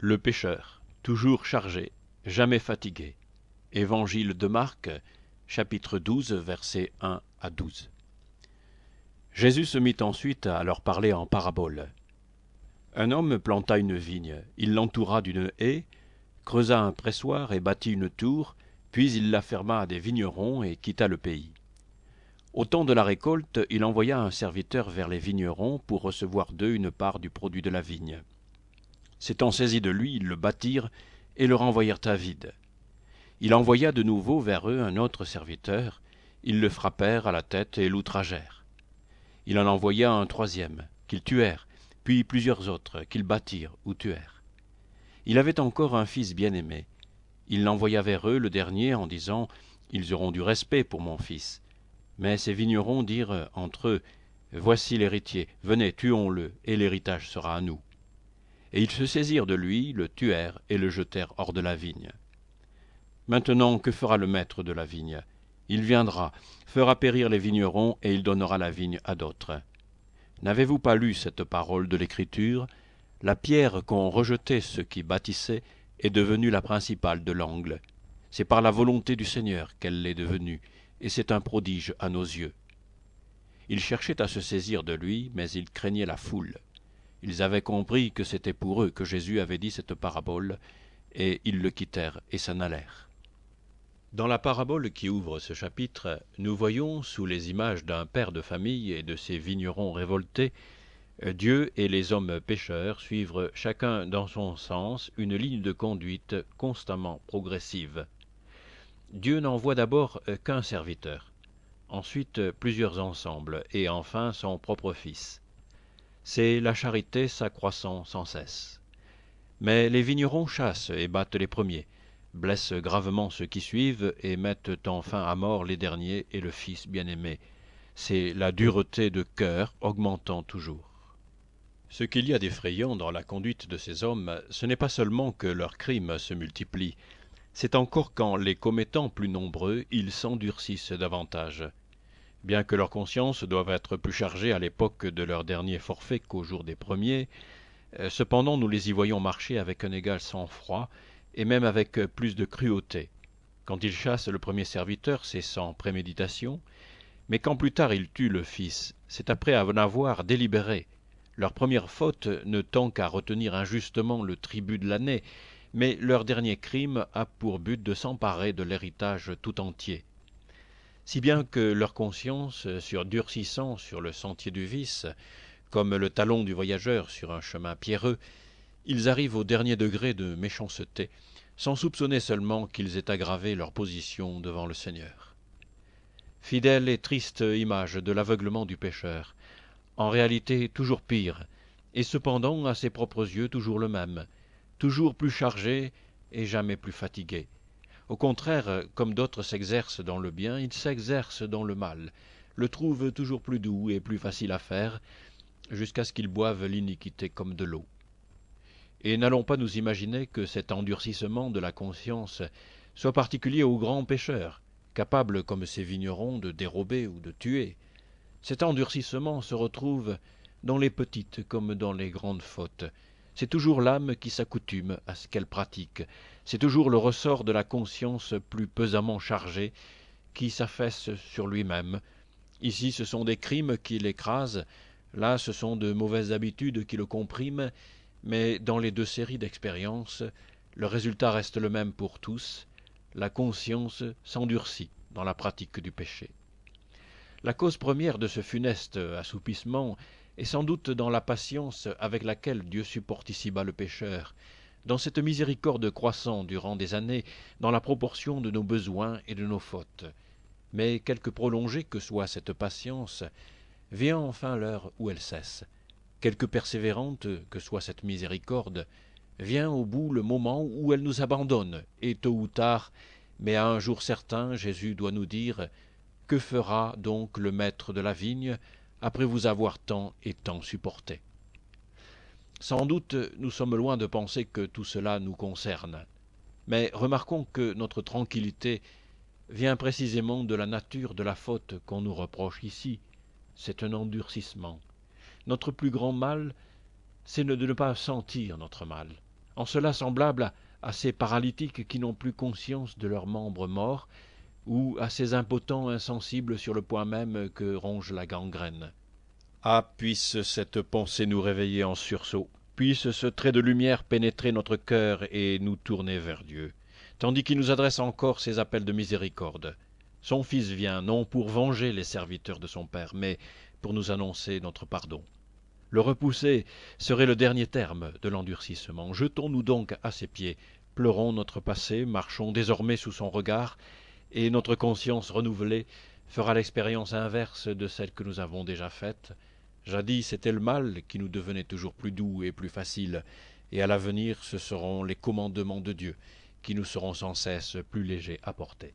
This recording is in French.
Le pécheur, toujours chargé, jamais fatigué. Évangile de Marc, chapitre 12, versets 1 à 12. Jésus se mit ensuite à leur parler en parabole. Un homme planta une vigne, il l'entoura d'une haie, creusa un pressoir et bâtit une tour, puis il la ferma à des vignerons et quitta le pays. Au temps de la récolte, il envoya un serviteur vers les vignerons pour recevoir d'eux une part du produit de la vigne. S'étant saisis de lui, ils le battirent et le renvoyèrent à vide. Il envoya de nouveau vers eux un autre serviteur, ils le frappèrent à la tête et l'outragèrent. Il en envoya un troisième, qu'ils tuèrent, puis plusieurs autres, qu'ils battirent ou tuèrent. Il avait encore un fils bien-aimé. Il l'envoya vers eux, le dernier, en disant « Ils auront du respect pour mon fils ». Mais ces vignerons dirent entre eux « Voici l'héritier, venez, tuons-le, et l'héritage sera à nous. » Et ils se saisirent de lui, le tuèrent et le jetèrent hors de la vigne. Maintenant, que fera le maître de la vigne? Il viendra, fera périr les vignerons, et il donnera la vigne à d'autres. N'avez-vous pas lu cette parole de l'Écriture? La pierre qu'ont rejetée ceux qui bâtissaient est devenue la principale de l'angle. C'est par la volonté du Seigneur qu'elle l'est devenue, et c'est un prodige à nos yeux. Ils cherchaient à se saisir de lui, mais ils craignaient la foule. Ils avaient compris que c'était pour eux que Jésus avait dit cette parabole, et ils le quittèrent et s'en allèrent. Dans la parabole qui ouvre ce chapitre, nous voyons, sous les images d'un père de famille et de ses vignerons révoltés, Dieu et les hommes pécheurs suivre chacun dans son sens une ligne de conduite constamment progressive. Dieu n'envoie d'abord qu'un serviteur, ensuite plusieurs ensembles, et enfin son propre Fils. C'est la charité s'accroissant sans cesse. Mais les vignerons chassent et battent les premiers, blessent gravement ceux qui suivent et mettent enfin à mort les derniers et le Fils bien-aimé. C'est la dureté de cœur augmentant toujours. Ce qu'il y a d'effrayant dans la conduite de ces hommes, ce n'est pas seulement que leurs crimes se multiplient, c'est encore qu'en les commettant plus nombreux, ils s'endurcissent davantage. Bien que leur conscience doive être plus chargée à l'époque de leur dernier forfait qu'au jour des premiers, cependant nous les y voyons marcher avec un égal sang-froid, et même avec plus de cruauté. Quand ils chassent le premier serviteur, c'est sans préméditation, mais quand plus tard ils tuent le fils, c'est après en avoir délibéré. Leur première faute ne tend qu'à retenir injustement le tribut de l'année, mais leur dernier crime a pour but de s'emparer de l'héritage tout entier. Si bien que leur conscience, durcissant sur le sentier du vice, comme le talon du voyageur sur un chemin pierreux, ils arrivent au dernier degré de méchanceté, sans soupçonner seulement qu'ils aient aggravé leur position devant le Seigneur. Fidèle et triste image de l'aveuglement du pécheur, en réalité toujours pire, et cependant à ses propres yeux toujours le même, toujours plus chargé et jamais plus fatigué. Au contraire, comme d'autres s'exercent dans le bien, il s'exerce dans le mal, le trouve toujours plus doux et plus facile à faire, jusqu'à ce qu'ils boivent l'iniquité comme de l'eau. Et n'allons pas nous imaginer que cet endurcissement de la conscience soit particulier aux grands pécheurs, capables comme ces vignerons de dérober ou de tuer. Cet endurcissement se retrouve dans les petites comme dans les grandes fautes. C'est toujours l'âme qui s'accoutume à ce qu'elle pratique. C'est toujours le ressort de la conscience plus pesamment chargée qui s'affaisse sur lui-même. Ici, ce sont des crimes qui l'écrasent. Là, ce sont de mauvaises habitudes qui le compriment. Mais dans les deux séries d'expériences, le résultat reste le même pour tous. La conscience s'endurcit dans la pratique du péché. La cause première de ce funeste assoupissement est sans doute dans la patience avec laquelle Dieu supporte ici-bas le pécheur, dans cette miséricorde croissant durant des années, dans la proportion de nos besoins et de nos fautes. Mais quelque prolongée que soit cette patience, vient enfin l'heure où elle cesse. Quelque persévérante que soit cette miséricorde, vient au bout le moment où elle nous abandonne, et tôt ou tard, mais à un jour certain, Jésus doit nous dire « Que fera donc le maître de la vigne après vous avoir tant et tant supporté ?» Sans doute, nous sommes loin de penser que tout cela nous concerne. Mais remarquons que notre tranquillité vient précisément de la nature de la faute qu'on nous reproche ici. C'est un endurcissement. Notre plus grand mal, c'est de ne pas sentir notre mal. en cela semblable à ces paralytiques qui n'ont plus conscience de leurs membres morts, ou à ces impotents insensibles sur le point même que ronge la gangrène. Ah, puisse cette pensée nous réveiller en sursaut, puisse ce trait de lumière pénétrer notre cœur et nous tourner vers Dieu, tandis qu'il nous adresse encore ses appels de miséricorde. Son Fils vient non pour venger les serviteurs de son Père, mais pour nous annoncer notre pardon. Le repousser serait le dernier terme de l'endurcissement. Jetons-nous donc à ses pieds, pleurons notre passé, marchons désormais sous son regard, et notre conscience renouvelée fera l'expérience inverse de celle que nous avons déjà faite. Jadis c'était le mal qui nous devenait toujours plus doux et plus facile, et à l'avenir ce seront les commandements de Dieu qui nous seront sans cesse plus légers à porter.